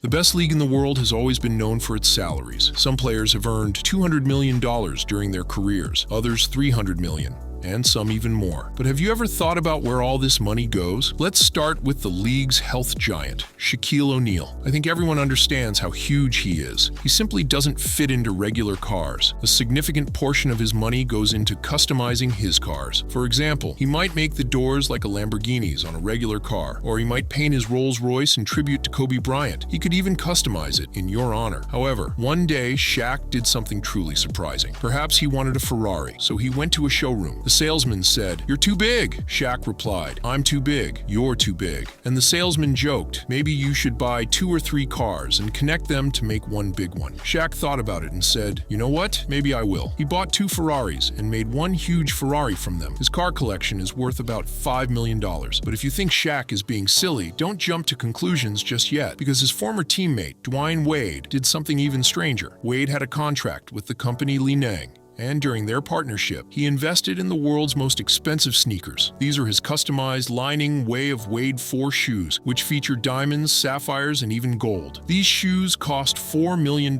The best league in the world has always been known for its salaries. Some players have earned $200 million during their careers, others $300 million. And some even more. But have you ever thought about where all this money goes? Let's start with the league's health giant, Shaquille O'Neal. I think everyone understands how huge he is. He simply doesn't fit into regular cars. A significant portion of his money goes into customizing his cars. For example, he might make the doors like a Lamborghini's on a regular car, or he might paint his Rolls-Royce in tribute to Kobe Bryant. He could even customize it in your honor. However, one day Shaq did something truly surprising. Perhaps he wanted a Ferrari, so he went to a showroom. The salesman said, "You're too big." Shaq replied, "I'm too big, you're too big." And the salesman joked, "Maybe you should buy 2 or 3 cars and connect them to make one big one." Shaq thought about it and said, "You know what? Maybe I will." He bought 2 Ferraris and made one huge Ferrari from them. His car collection is worth about $5 million. But if you think Shaq is being silly, don't jump to conclusions just yet, because his former teammate, Dwyane Wade, did something even stranger. Wade had a contract with the company Li-Ning, and during their partnership, he invested in the world's most expensive sneakers. These are his customized Li-Ning Way of Wade 4 shoes, which feature diamonds, sapphires, and even gold. These shoes cost $4 million,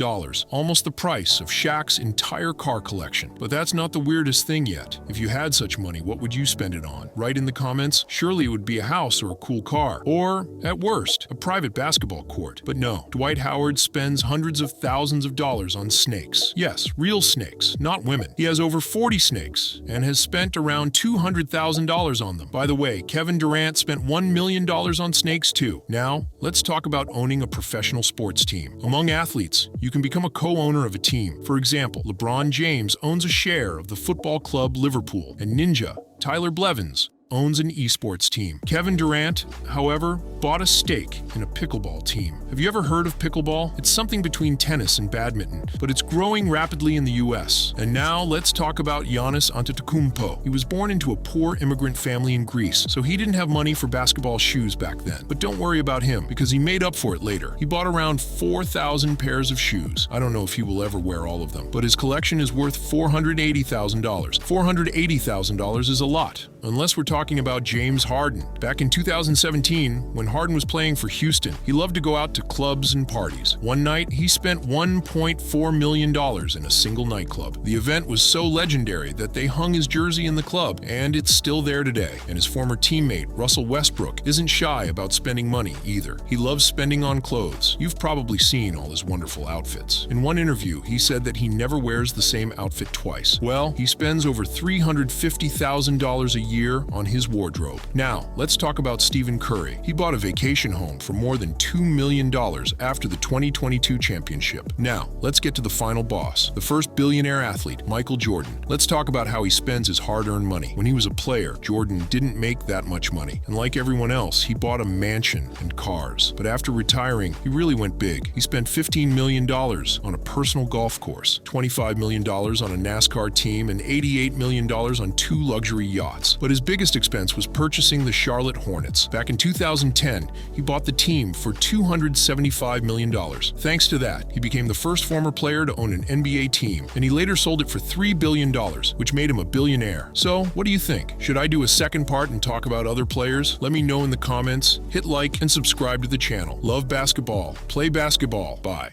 almost the price of Shaq's entire car collection. But that's not the weirdest thing yet. If you had such money, what would you spend it on? Write in the comments. Surely it would be a house or a cool car. Or, at worst, a private basketball court. But no, Dwight Howard spends hundreds of thousands of dollars on snakes. Yes, real snakes, not women. He has over 40 snakes and has spent around $200,000 on them. By the way, Kevin Durant spent $1 million on snakes too. Now, let's talk about owning a professional sports team. Among athletes, you can become a co-owner of a team. For example, LeBron James owns a share of the football club Liverpool, and Ninja, Tyler Blevins, owns an esports team. Kevin Durant, however, bought a stake in a pickleball team. Have you ever heard of pickleball? It's something between tennis and badminton, but it's growing rapidly in the US. And now let's talk about Giannis Antetokounmpo. He was born into a poor immigrant family in Greece, so he didn't have money for basketball shoes back then. But don't worry about him, because he made up for it later. He bought around 4,000 pairs of shoes. I don't know if he will ever wear all of them, but his collection is worth $480,000. $480,000 is a lot, unless we're talking about James Harden. Back in 2017, when Harden was playing for Houston, he loved to go out to clubs and parties. One night, he spent $1.4 million in a single nightclub. The event was so legendary that they hung his jersey in the club, and it's still there today. And his former teammate, Russell Westbrook, isn't shy about spending money either. He loves spending on clothes. You've probably seen all his wonderful outfits. In one interview, he said that he never wears the same outfit twice. Well, he spends over $350,000 a year on his wardrobe. Now, let's talk about Stephen Curry. He bought a vacation home for more than $2 million after the 2022 championship. Now, let's get to the final boss, the first billionaire athlete, Michael Jordan. Let's talk about how he spends his hard-earned money. When he was a player, Jordan didn't make that much money, and like everyone else, he bought a mansion and cars. But after retiring, he really went big. He spent $15 million on a personal golf course, $25 million on a NASCAR team, and $88 million on 2 luxury yachts. But his biggest expense was purchasing the Charlotte Hornets. Back in 2010, he bought the team for $275 million. Thanks to that, he became the first former player to own an NBA team, and he later sold it for $3 billion, which made him a billionaire. So, what do you think? Should I do a second part and talk about other players? Let me know in the comments. Hit like and subscribe to the channel. Love basketball. Play basketball. Bye.